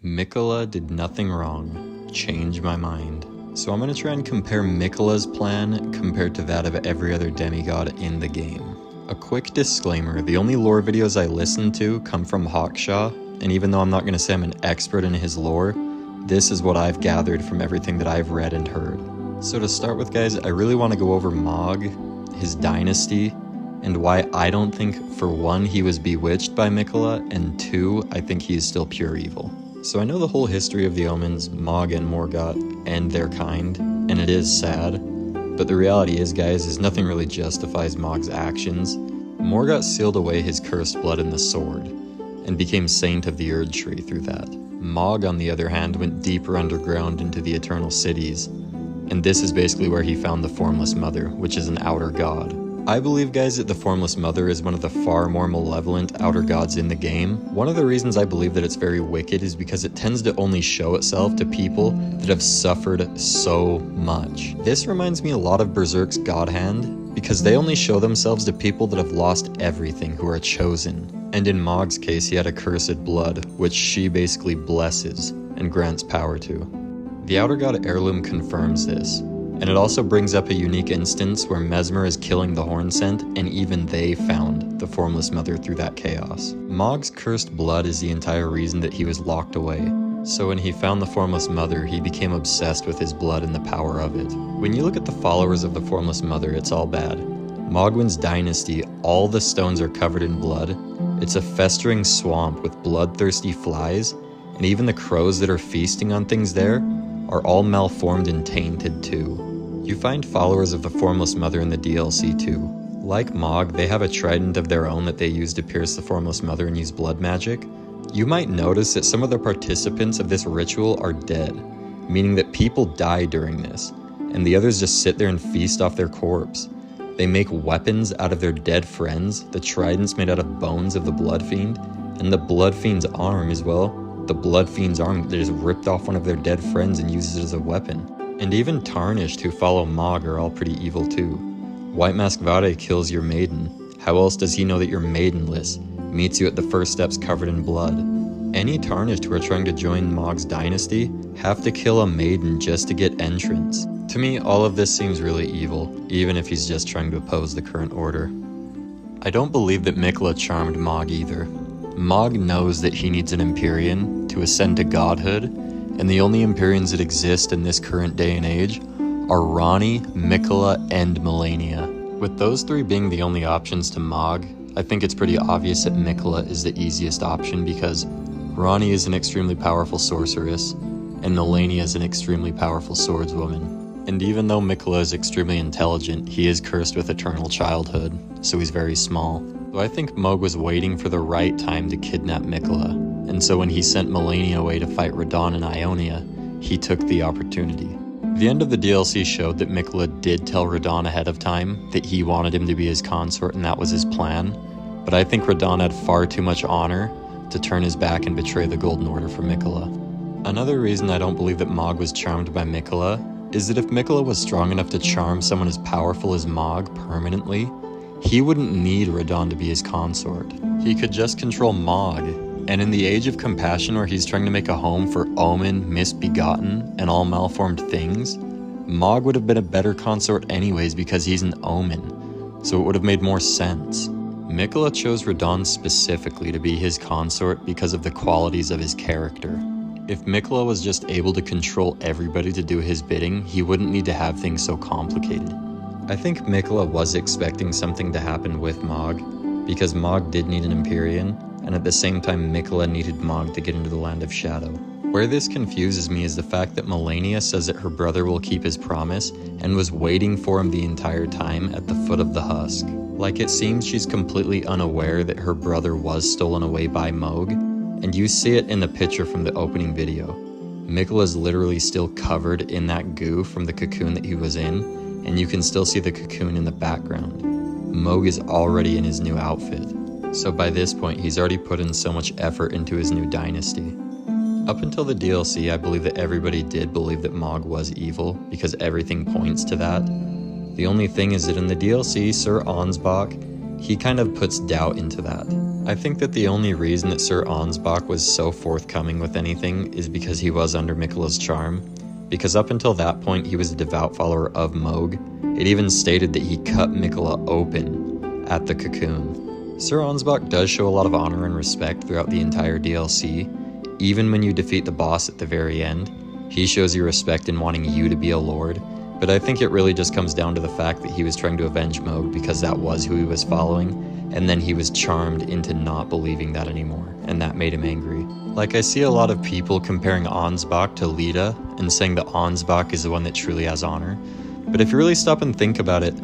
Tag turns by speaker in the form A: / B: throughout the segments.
A: Miquella did nothing wrong. Change my mind. So I'm going to try and compare Miquella's plan compared to that of every other demigod in the game. A quick disclaimer, the only lore videos I listen to come from Hawkshaw, and even though I'm not going to say I'm an expert in his lore, this is what I've gathered from everything that I've read and heard. So to start with, guys, I really want to go over Mog, his dynasty, and why I don't think, for one, he was bewitched by Miquella, and two, I think he is still pure evil. So I know the whole history of the omens, Mog and Morgott, and their kind, and it is sad, but the reality is, guys, is nothing really justifies Mog's actions. Morgott sealed away his cursed blood in the sword, and became Saint of the Erd Tree through that. Mog, on the other hand, went deeper underground into the Eternal Cities, and this is basically where he found the Formless Mother, which is an outer god. I believe, guys, that the Formless Mother is one of the far more malevolent outer gods in the game. One of the reasons I believe that it's very wicked is because it tends to only show itself to people that have suffered so much. This reminds me a lot of Berserk's God Hand, because they only show themselves to people that have lost everything, who are chosen. And in Mog's case, he had a cursed blood, which she basically blesses and grants power to. The outer god Heirloom confirms this. And it also brings up a unique instance where Mesmer is killing the Horn Scent, and even they found the Formless Mother through that chaos. Mog's cursed blood is the entire reason that he was locked away. So when he found the Formless Mother, he became obsessed with his blood and the power of it. When you look at the followers of the Formless Mother, it's all bad. Mogwyn's dynasty, all the stones are covered in blood. It's a festering swamp with bloodthirsty flies, and even the crows that are feasting on things there are all malformed and tainted too. You find followers of the Formless Mother in the DLC too. Like Mog, they have a trident of their own that they use to pierce the Formless Mother and use blood magic. You might notice that some of the participants of this ritual are dead, meaning that people die during this, and the others just sit there and feast off their corpse. They make weapons out of their dead friends, the trident's made out of bones of the Blood Fiend, and the Blood Fiend's arm as well. The Blood Fiend's arm, they just ripped off one of their dead friends and uses it as a weapon. And even Tarnished, who follow Mog, are all pretty evil too. White Mask Vade kills your maiden. How else does he know that you're maidenless? Meets you at the first steps covered in blood. Any Tarnished who are trying to join Mog's dynasty have to kill a maiden just to get entrance. To me, all of this seems really evil, even if he's just trying to oppose the current order. I don't believe that Miquella charmed Mog either. Mog knows that he needs an Empyrean to ascend to godhood, and the only Empyreans that exist in this current day and age are Ranni, Miquella, and Malenia. With those three being the only options to Mog, I think it's pretty obvious that Miquella is the easiest option because Ranni is an extremely powerful sorceress, and Malenia is an extremely powerful swordswoman. And even though Miquella is extremely intelligent, he is cursed with eternal childhood, so he's very small. So I think Mog was waiting for the right time to kidnap Miquella, and so when he sent Malenia away to fight Radahn in Ionia, he took the opportunity. The end of the DLC showed that Miquella did tell Radahn ahead of time that he wanted him to be his consort and that was his plan, but I think Radahn had far too much honor to turn his back and betray the Golden Order for Miquella. Another reason I don't believe that Mog was charmed by Miquella is that if Miquella was strong enough to charm someone as powerful as Mog permanently, he wouldn't need Radahn to be his consort. He could just control Mog, and in the Age of Compassion where he's trying to make a home for Omen, Misbegotten, and all malformed things, Mog would have been a better consort anyways because he's an Omen, so it would have made more sense. Miquella chose Radahn specifically to be his consort because of the qualities of his character. If Miquella was just able to control everybody to do his bidding, he wouldn't need to have things so complicated. I think Miquella was expecting something to happen with Mog, because Mog did need an Empyrean, and at the same time Miquella needed Mog to get into the Land of Shadow. Where this confuses me is the fact that Malenia says that her brother will keep his promise, and was waiting for him the entire time at the foot of the husk. Like, it seems she's completely unaware that her brother was stolen away by Mog, and you see it in the picture from the opening video. Miquella's literally still covered in that goo from the cocoon that he was in, and you can still see the cocoon in the background. Mog is already in his new outfit, so by this point he's already put in so much effort into his new dynasty. Up until the DLC, I believe that everybody did believe that Mog was evil, because everything points to that. The only thing is that in the DLC, Sir Ansbach, he kind of puts doubt into that. I think that the only reason that Sir Ansbach was so forthcoming with anything is because he was under Miquella's charm, because up until that point he was a devout follower of Mohg. It even stated that he cut Miquella open at the cocoon. Sir Ansbach does show a lot of honor and respect throughout the entire DLC. Even when you defeat the boss at the very end, he shows you respect in wanting you to be a lord, but I think it really just comes down to the fact that he was trying to avenge Mohg because that was who he was following, and then he was charmed into not believing that anymore, and that made him angry. Like, I see a lot of people comparing Ansbach to Lita and saying that Ansbach is the one that truly has honor, but if you really stop and think about it,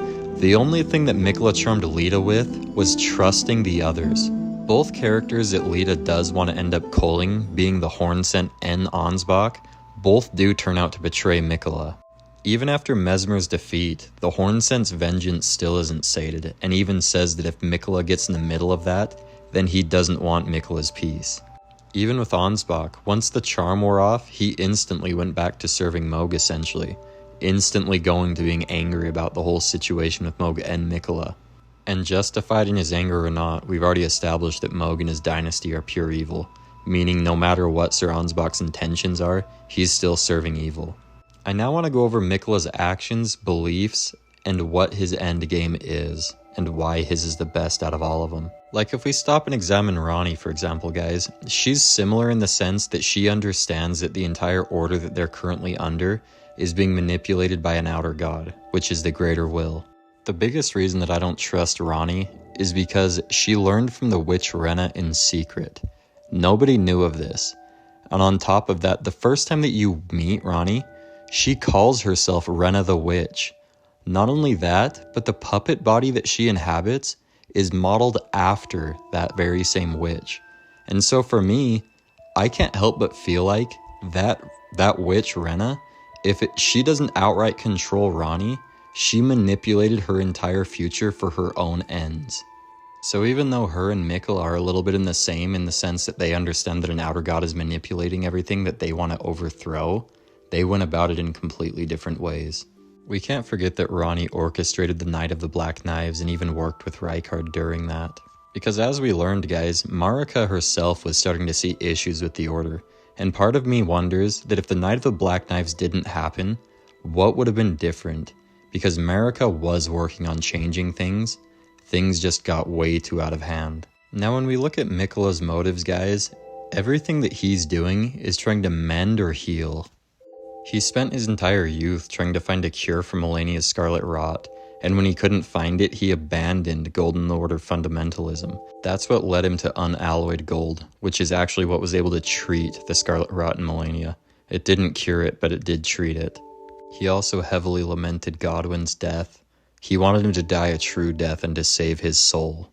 A: the only thing that Miquella charmed Lita with was trusting the others. Both characters that Lita does want to end up culling, being the Hornsent and Ansbach, both do turn out to betray Miquella. Even after Mesmer's defeat, the Hornsent's vengeance still isn't sated, and even says that if Miquella gets in the middle of that, then he doesn't want Miquella's peace. Even with Ansbach, once the charm wore off, he instantly went back to serving Mohg essentially, instantly going to being angry about the whole situation with Mohg and Miquella. And justified in his anger or not, we've already established that Mohg and his dynasty are pure evil, meaning no matter what Sir Ansbach's intentions are, he's still serving evil. I now want to go over Miquella's actions, beliefs, and what his end game is, and why his is the best out of all of them. Like, if we stop and examine Ranni, for example, guys, she's similar in the sense that she understands that the entire order that they're currently under is being manipulated by an outer god, which is the greater will. The biggest reason that I don't trust Ranni is because she learned from the witch Renna in secret. Nobody knew of this. And on top of that, the first time that you meet Ranni, she calls herself Renna the Witch. Not only that, but the puppet body that she inhabits is modeled after that very same witch. And so for me, I can't help but feel like that witch Renna, she doesn't outright control Ranni, she manipulated her entire future for her own ends. So even though her and Miquella are a little bit in the same in the sense that they understand that an outer god is manipulating everything that they want to overthrow, they went about it in completely different ways. We can't forget that Ranni orchestrated the Night of the Black Knives and even worked with Rykard during that. Because as we learned, guys, Marika herself was starting to see issues with the Order, and part of me wonders that if the Night of the Black Knives didn't happen, what would have been different? Because Marika was working on changing things just got way too out of hand. Now when we look at Miquella's motives, guys, everything that he's doing is trying to mend or heal. He spent his entire youth trying to find a cure for Malenia's scarlet rot, and when he couldn't find it, he abandoned Golden Order fundamentalism. That's what led him to unalloyed gold, which is actually what was able to treat the scarlet rot in Malenia. It didn't cure it, but it did treat it. He also heavily lamented Godwyn's death. He wanted him to die a true death and to save his soul.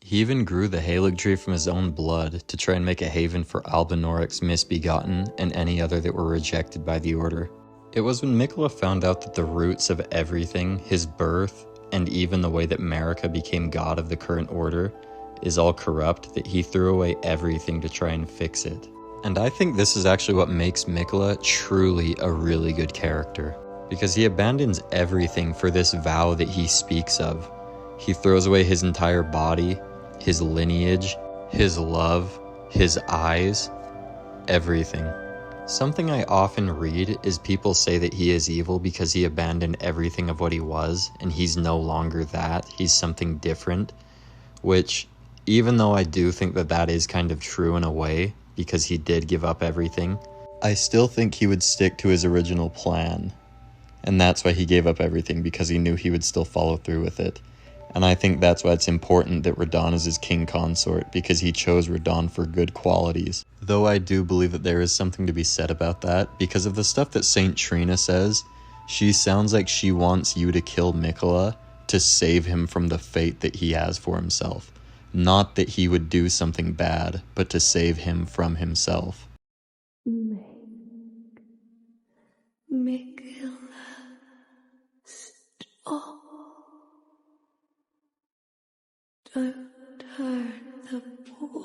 A: He even grew the Halig tree from his own blood to try and make a haven for Albinoric's misbegotten and any other that were rejected by the Order. It was when Miquella found out that the roots of everything, his birth, and even the way that Marika became god of the current Order, is all corrupt, that he threw away everything to try and fix it. And I think this is actually what makes Miquella truly a really good character, because he abandons everything for this vow that he speaks of. He throws away his entire body, his lineage, his love, his eyes, everything. Something I often read is people say that he is evil because he abandoned everything of what he was, and he's no longer that, he's something different, which, even though I do think that that is kind of true in a way, because he did give up everything, I still think he would stick to his original plan. And that's why he gave up everything, because he knew he would still follow through with it. And I think that's why it's important that Radahn is his king consort, because he chose Radahn for good qualities. Though I do believe that there is something to be said about that, because of the stuff that Saint Trina says, she sounds like she wants you to kill Miquella to save him from the fate that he has for himself. Not that he would do something bad, but to save him from himself.
B: Miquella, stop. Don't turn the poor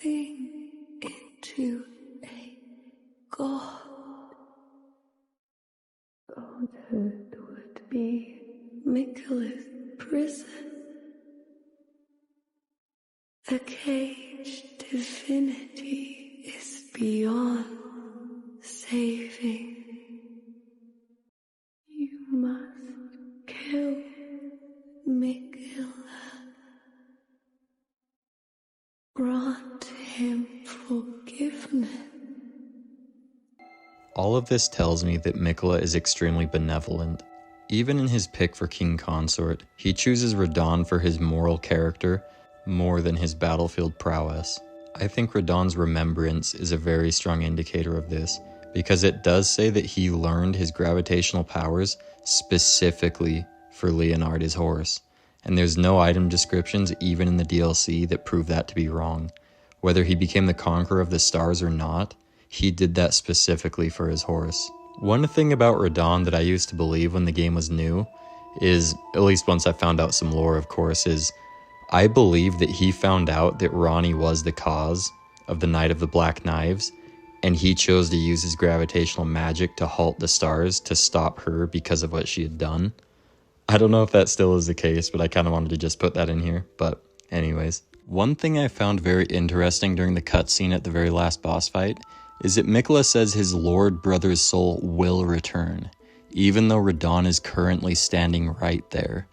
B: thing into a god. Godhood would be Miquella's prison. A caged divinity is beyond saving. You must kill Miquella. Grant him forgiveness.
A: All of this tells me that Miquella is extremely benevolent. Even in his pick for King Consort, he chooses Radahn for his moral character more than his battlefield prowess. I think Radahn's remembrance is a very strong indicator of this, because it does say that he learned his gravitational powers specifically for Leonard, his horse, and there's no item descriptions even in the DLC that prove that to be wrong. Whether he became the conqueror of the stars or not, he did that specifically for his horse. One thing about Radahn that I used to believe when the game was new is, at least once I found out some lore of course, is I believe that he found out that Ranni was the cause of the Night of the Black Knives, and he chose to use his gravitational magic to halt the stars to stop her because of what she had done. I don't know if that still is the case, but I kind of wanted to just put that in here. But anyways, one thing I found very interesting during the cutscene at the very last boss fight is that Miquella says his Lord Brother's soul will return, even though Radahn is currently standing right there.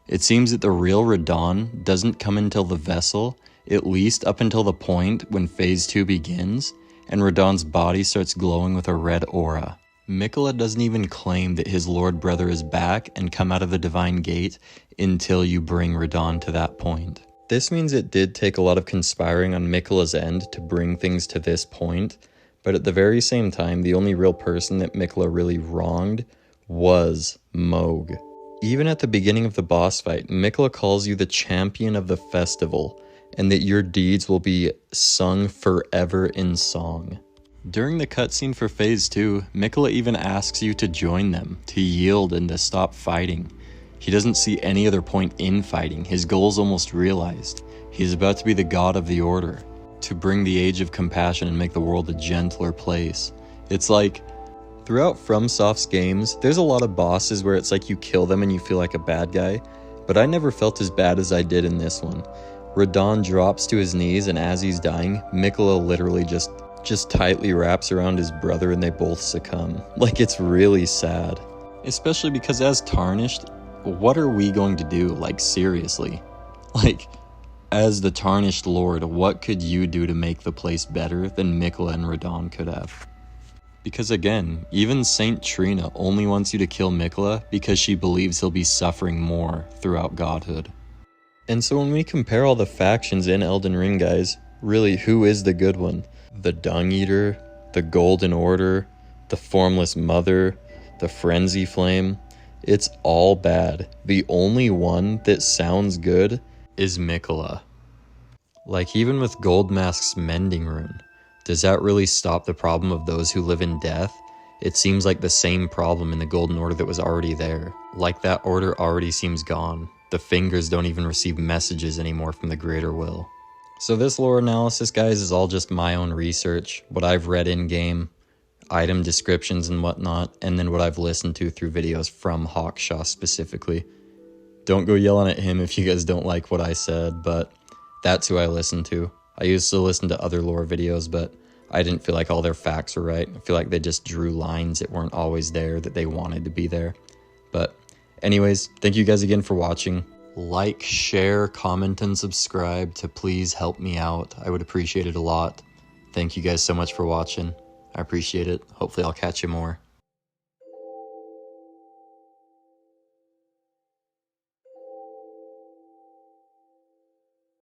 A: It seems that the real Radahn doesn't come until the vessel, at least up until the point when Phase 2 begins, and Radahn's body starts glowing with a red aura. Miquella doesn't even claim that his Lord Brother is back and come out of the Divine Gate until you bring Radahn to that point. This means it did take a lot of conspiring on Miquella's end to bring things to this point, but at the very same time, the only real person that Miquella really wronged was Mohg. Even at the beginning of the boss fight, Miquella calls you the champion of the festival, and that your deeds will be sung forever in song. During the cutscene for Phase 2, Miquella even asks you to join them, to yield and to stop fighting. He doesn't see any other point in fighting. His goal's almost realized. He's about to be the god of the Order, to bring the age of compassion and make the world a gentler place. It's like, throughout FromSoft's games, there's a lot of bosses where it's like you kill them and you feel like a bad guy, but I never felt as bad as I did in this one. Radahn drops to his knees, and as he's dying, Miquella literally just tightly wraps around his brother and they both succumb. Like, it's really sad. Especially because as Tarnished, what are we going to do? Like, seriously. Like, as the Tarnished Lord, what could you do to make the place better than Miquella and Radahn could have? Because again, even Saint Trina only wants you to kill Miquella because she believes he'll be suffering more throughout godhood. And so when we compare all the factions in Elden Ring, guys, really, who is the good one? The Dung Eater, the Golden Order, the Formless Mother, the Frenzy Flame? It's all bad. The only one that sounds good is Miquella. Like, even with Goldmask's Mending Rune, does that really stop the problem of those who live in death? It seems like the same problem in the Golden Order that was already there. Like, that order already seems gone. The fingers don't even receive messages anymore from the Greater Will. So this lore analysis, guys, is all just my own research, what I've read in-game, item descriptions and whatnot, and then what I've listened to through videos from Hawkshaw specifically. Don't go yelling at him if you guys don't like what I said, but that's who I listen to. I used to listen to other lore videos, but I didn't feel like all their facts were right. I feel like they just drew lines that weren't always there, that they wanted to be there. But anyways, thank you guys again for watching. Like, share, comment, and subscribe to please help me out. I would appreciate it a lot. Thank you guys so much for watching. I appreciate it. Hopefully I'll catch you more.